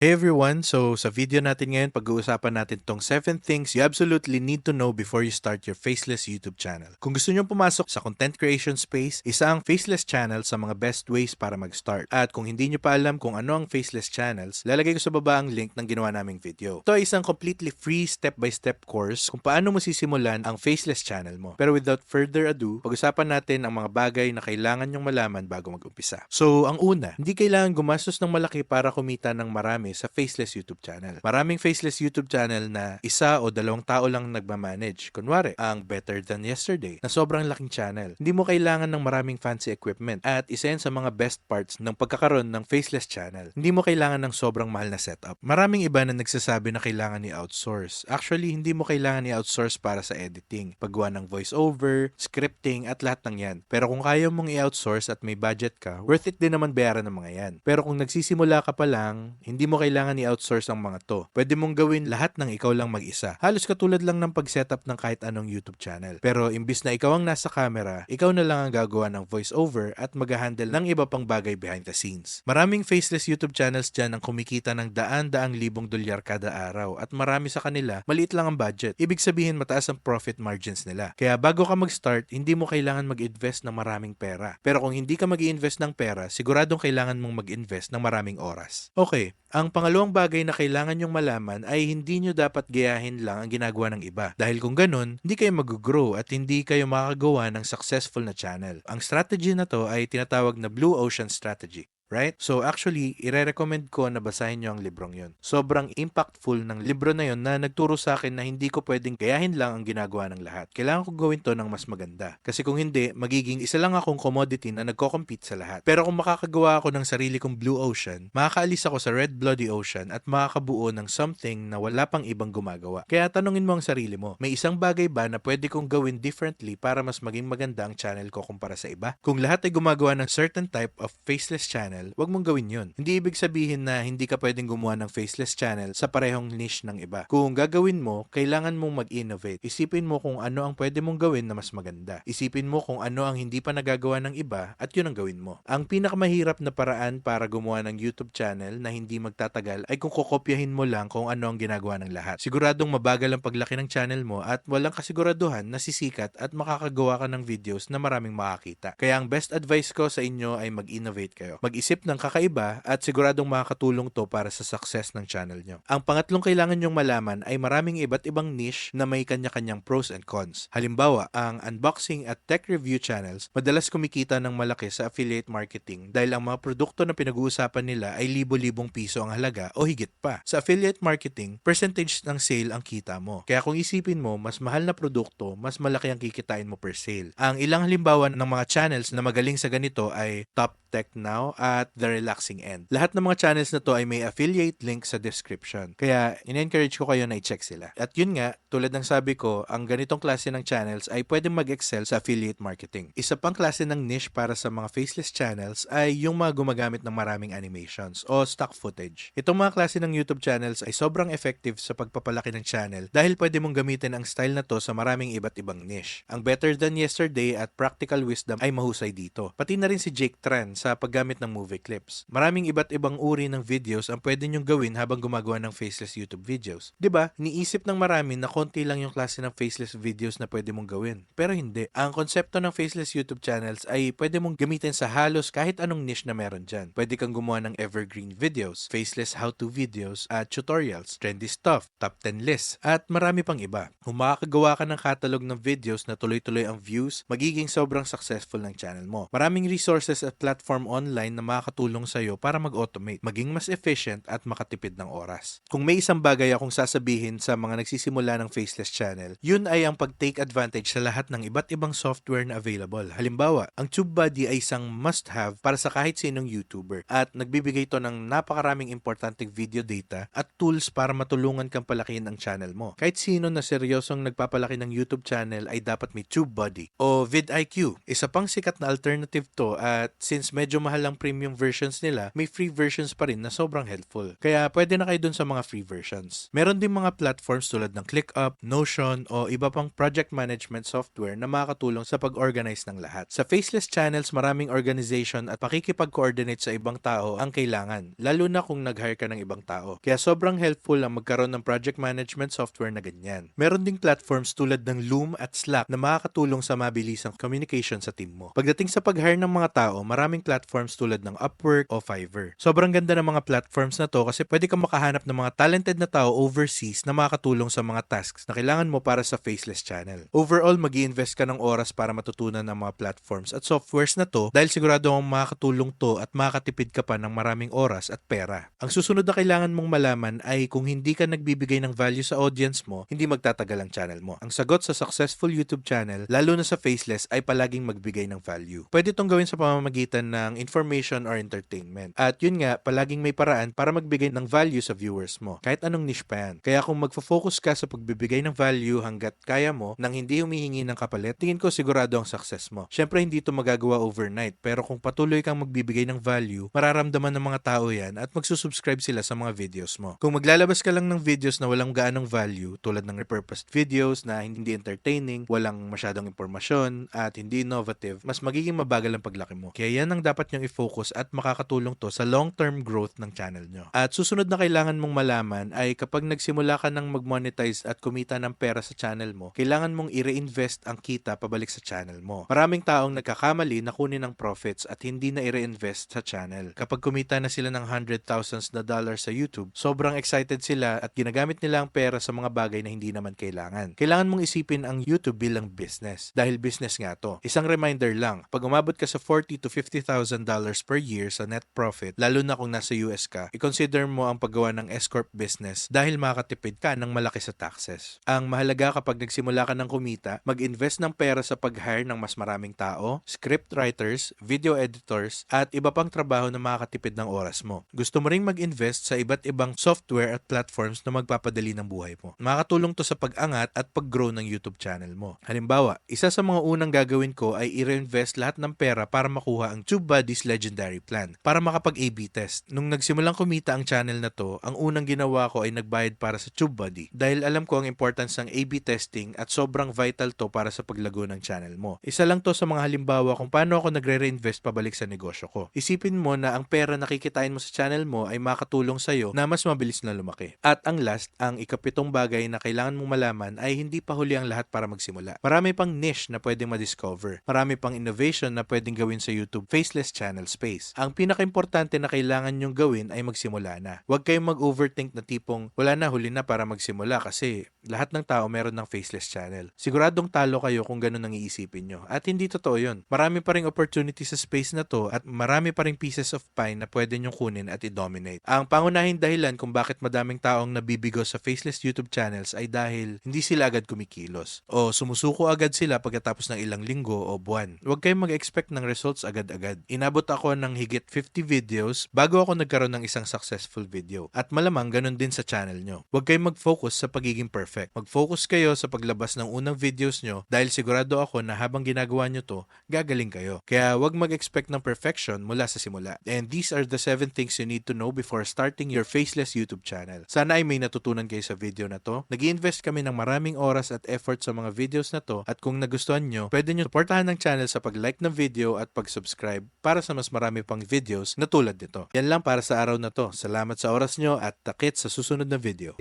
Hey everyone! So sa video natin ngayon, pag-uusapan natin tong 7 things you absolutely need to know before you start your faceless YouTube channel. Kung gusto nyo pumasok sa content creation space, isa ang faceless channel sa mga best ways para mag-start. At kung hindi nyo pa alam kung ano ang faceless channels, lalagay ko sa baba ang link ng ginawa naming video. Ito ay isang completely free step-by-step course kung paano mo sisimulan ang faceless channel mo. Pero without further ado, pag-usapan natin ang mga bagay na kailangan nyong malaman bago mag-umpisa. So ang una, hindi kailangan gumastos ng malaki para kumita ng marami sa faceless YouTube channel. Maraming faceless YouTube channel na isa o dalawang tao lang nagmamanage. Kunwari, ang Better Than Yesterday na sobrang laking channel. Hindi mo kailangan ng maraming fancy equipment at isa yan sa mga best parts ng pagkakaroon ng faceless channel. Hindi mo kailangan ng sobrang mahal na setup. Maraming iba na nagsasabi na kailangan i-outsource. Actually, hindi mo kailangan i-outsource para sa editing, paggawa ng voiceover, scripting at lahat ng yan. Pero kung kaya mong i-outsource at may budget ka, worth it din naman bayaran ng mga yan. Pero kung nagsisimula ka pa lang, hindi mo kailangan i-outsource ang mga to. Pwede mong gawin lahat ng ikaw lang mag-isa. Halos katulad lang ng pag-setup ng kahit anong YouTube channel. Pero imbis na ikaw ang nasa camera, ikaw na lang ang gagawa ng voiceover at mag-handle ng iba pang bagay behind the scenes. Maraming faceless YouTube channels dyan ang kumikita ng daan-daang libong dolyar kada araw at marami sa kanila, maliit lang ang budget. Ibig sabihin mataas ang profit margins nila. Kaya bago ka mag-start, hindi mo kailangan mag-invest ng maraming pera. Pero kung hindi ka mag-i-invest ng pera, siguradong kailangan mong mag-invest ng maraming oras. Okay, ang pangalawang bagay na kailangan nyong malaman ay hindi nyo dapat gayahin lang ang ginagawa ng iba. Dahil kung ganun, hindi kayo mag-grow at hindi kayo makakagawa ng successful na channel. Ang strategy na to ay tinatawag na Blue Ocean Strategy. Right? So actually, ire-recommend ko na basahin nyo ang librong yun. Sobrang impactful ng libro na yun na nagturo sa akin na hindi ko pwedeng gayahin lang ang ginagawa ng lahat. Kailangan ko gawin to ng mas maganda. Kasi kung hindi, magiging isa lang akong commodity na nagko-compete sa lahat. Pero kung makakagawa ako ng sarili kong blue ocean, makakaalis ako sa red bloody ocean at makakabuo ng something na wala pang ibang gumagawa. Kaya tanungin mo ang sarili mo, may isang bagay ba na pwede kong gawin differently para mas maging maganda ang channel ko kumpara sa iba? Kung lahat ay gumagawa ng certain type of faceless channel, wag mong gawin yun. Hindi ibig sabihin na hindi ka pwedeng gumawa ng faceless channel sa parehong niche ng iba. Kung gagawin mo, kailangan mong mag-innovate. Isipin mo kung ano ang pwede mong gawin na mas maganda. Isipin mo kung ano ang hindi pa nagagawa ng iba at yun ang gawin mo. Ang pinakamahirap na paraan para gumawa ng YouTube channel na hindi magtatagal ay kung kokopyahin mo lang kung ano ang ginagawa ng lahat. Siguradong mabagal ang paglaki ng channel mo at walang kasiguraduhan na sisikat at makakagawa ka ng videos na maraming makakita. Kaya ang best advice ko sa inyo ay mag-innovate kayo. Mag-isip ng kakaiba at siguradong makakatulong to para sa success ng channel nyo. Ang pangatlong kailangan nyong malaman ay maraming iba't ibang niche na may kanya-kanyang pros and cons. Halimbawa, ang unboxing at tech review channels madalas kumikita ng malaki sa affiliate marketing dahil ang mga produkto na pinag-uusapan nila ay libo-libong piso ang halaga o higit pa. Sa affiliate marketing, percentage ng sale ang kita mo. Kaya kung isipin mo, mas mahal na produkto, mas malaki ang kikitain mo per sale. Ang ilang halimbawa ng mga channels na magaling sa ganito ay Top Tech Now at The Relaxing End. Lahat ng mga channels na to ay may affiliate link sa description. Kaya in-encourage ko kayo na i-check sila. At yun nga, tulad ng sabi ko, ang ganitong klase ng channels ay pwedeng mag-excel sa affiliate marketing. Isa pang klase ng niche para sa mga faceless channels ay yung mga gumagamit ng maraming animations o stock footage. Itong mga klase ng YouTube channels ay sobrang effective sa pagpapalaki ng channel dahil pwede mong gamitin ang style na to sa maraming iba't ibang niche. Ang Better Than Yesterday at Practical Wisdom ay mahusay dito. Pati na rin si Jake Tran sa paggamit ng movie clips. Maraming iba't ibang uri ng videos ang pwede nyong gawin habang gumagawa ng faceless YouTube videos. 'Di ba? Niisip ng marami na konti lang yung klase ng faceless videos na pwede mong gawin. Pero hindi. Ang konsepto ng faceless YouTube channels ay pwede mong gamitin sa halos kahit anong niche na meron dyan. Pwede kang gumawa ng evergreen videos, faceless how-to videos at tutorials, trendy stuff, top 10 lists, at marami pang iba. Kung makakagawa ka ng catalog ng videos na tuloy-tuloy ang views, magiging sobrang successful ng channel mo. Maraming resources at platform online na makakatulong sa'yo para mag-automate, maging mas efficient at makatipid ng oras. Kung may isang bagay akong sasabihin sa mga nagsisimula ng faceless channel, yun ay ang pag-take advantage sa lahat ng iba't ibang software na available. Halimbawa, ang TubeBuddy ay isang must-have para sa kahit sinong YouTuber at nagbibigay ito ng napakaraming importanteng video data at tools para matulungan kang palakihin ang channel mo. Kahit sino na seryosong nagpapalaki ng YouTube channel ay dapat may TubeBuddy o vidIQ. Isa pang sikat na alternative to at since medyo mahal ang premium versions nila, may free versions pa rin na sobrang helpful. Kaya pwede na kayo dun sa mga free versions. Meron din mga platforms tulad ng ClickUp, Notion, o iba pang project management software na makakatulong sa pag-organize ng lahat. Sa Faceless Channels, maraming organization at pakikipag-coordinate sa ibang tao ang kailangan, lalo na kung nag-hire ka ng ibang tao. Kaya sobrang helpful ang magkaroon ng project management software na ganyan. Meron ding platforms tulad ng Loom at Slack na makakatulong sa mabilisang communication sa team mo. Pagdating sa pag-hire ng mga tao, maraming platforms tulad ng Upwork o Fiverr. Sobrang ganda ng mga platforms na to kasi pwede kang makahanap ng mga talented na tao overseas na makakatulong sa mga tasks na kailangan mo para sa Faceless Channel. Overall, mag-i-invest ka ng oras para matutunan ng mga platforms at softwares na to dahil sigurado ang makakatulong to at makakatipid ka pa ng maraming oras at pera. Ang susunod na kailangan mong malaman ay kung hindi ka nagbibigay ng value sa audience mo, hindi magtatagal ang channel mo. Ang sagot sa successful YouTube channel, lalo na sa Faceless, ay palaging magbigay ng value. Pwede itong gawin sa pamamagitan ng information or entertainment. At yun nga, palaging may paraan para magbigay ng value sa viewers mo. Kahit anong niche pa yan. Kaya kung magfo-focus ka sa pagbibigay ng value hanggat kaya mo nang hindi humihingi ng kapalit, tingin ko sigurado ang success mo. Syempre hindi ito magagawa overnight, pero kung patuloy kang magbibigay ng value, mararamdaman ng mga tao yan at magsusubscribe sila sa mga videos mo. Kung maglalabas ka lang ng videos na walang gaanong value, tulad ng repurposed videos na hindi entertaining, walang masyadong impormasyon, at hindi innovative, mas magiging mabagal ang paglaki mo. Kaya yan ang dapat nyong i-focus at makakatulong to sa long-term growth ng channel nyo. At susunod na kailangan mong malaman ay kapag nagsimula ka ng mag-monetize at kumita ng pera sa channel mo, kailangan mong i-reinvest ang kita pabalik sa channel mo. Maraming taong nagkakamali na kunin ang profits at hindi na i-reinvest sa channel. Kapag kumita na sila ng $100,000s sa YouTube, sobrang excited sila at ginagamit nila ang pera sa mga bagay na hindi naman kailangan. Kailangan mong isipin ang YouTube bilang business dahil business nga to. Isang reminder lang, pag umabot ka sa $40,000 to $50,000 per year sa net profit, lalo na kung nasa US ka, i-consider mo ang paggawa ng S-Corp business dahil makakatipid ka ng malaki sa taxes. Ang mahalaga kapag nagsimula ka ng kumita, mag-invest ng pera sa pag-hire ng mas maraming tao, script writers, video editors, at iba pang trabaho na makakatipid ng oras mo. Gusto mo ring mag-invest sa iba't ibang software at platforms na magpapadali ng buhay mo. Makakatulong to sa pag-angat at pag-grow ng YouTube channel mo. Halimbawa, isa sa mga unang gagawin ko ay i-reinvest lahat ng pera para makuha ang TubeBuddy's Legendary Plan para makapag-AB test. Nung nagsimulang kumita ang channel na to, ang unang ginawa ko ay nagbayad para sa TubeBuddy dahil alam ko ang importance ng AB testing at sobrang vital to para sa paglago ng channel mo. Isa lang to sa mga halimbawa kung paano ako nagre-reinvest pabalik sa negosyo ko. Isipin mo na ang pera na kikitain mo sa channel mo ay makatulong sa'yo na mas mabilis na lumaki. At ang last, ang ikapitong bagay na kailangan mong malaman ay hindi pa huli ang lahat para magsimula. Marami pang niche na pwedeng ma-discover. Marami pang innovation na pwedeng gawin sa YouTube Faceless Channel Space. Ang pinaka-importante na kailangan nyong gawin ay magsimula na. Huwag kayong mag-overthink na tipong wala na, huli na para magsimula kasi lahat ng tao meron ng Faceless Channel. Siguradong talo kayo kung ganun ang iisipin nyo. At hindi totoo yun. Marami pa ring opportunity sa space na to at marami pa ring pieces of pie na pwede nyong kunin at i-dominate. Ang pangunahing dahilan kung bakit madaming taong nabibigo sa Faceless YouTube channels ay dahil hindi sila agad kumikilos o sumusuko agad sila pagkatapos ng ilang linggo o buwan. Huwag kayong mag-expect ng results agad-agad. Inabot ako ng higit 50 videos bago ako nagkaroon ng isang successful video. At malamang ganun din sa channel nyo. Huwag kayong mag-focus sa pagiging perfect. Mag-focus kayo sa paglabas ng unang videos nyo dahil sigurado ako na habang ginagawa nyo to, gagaling kayo. Kaya huwag mag-expect ng perfection mula sa simula. And these are the 7 things you need to know before starting your Faceless YouTube channel. Sana ay may natutunan kayo sa video na to. Nag-i-invest kami ng maraming oras at effort sa mga videos na to at kung nagustuhan nyo, pwede nyo supportahan ng channel sa pag-like ng video at pag-subscribe para sa mas marami pang videos na tulad nito. Yan lang para sa araw na to. Salamat sa oras nyo at takit sa susunod na video.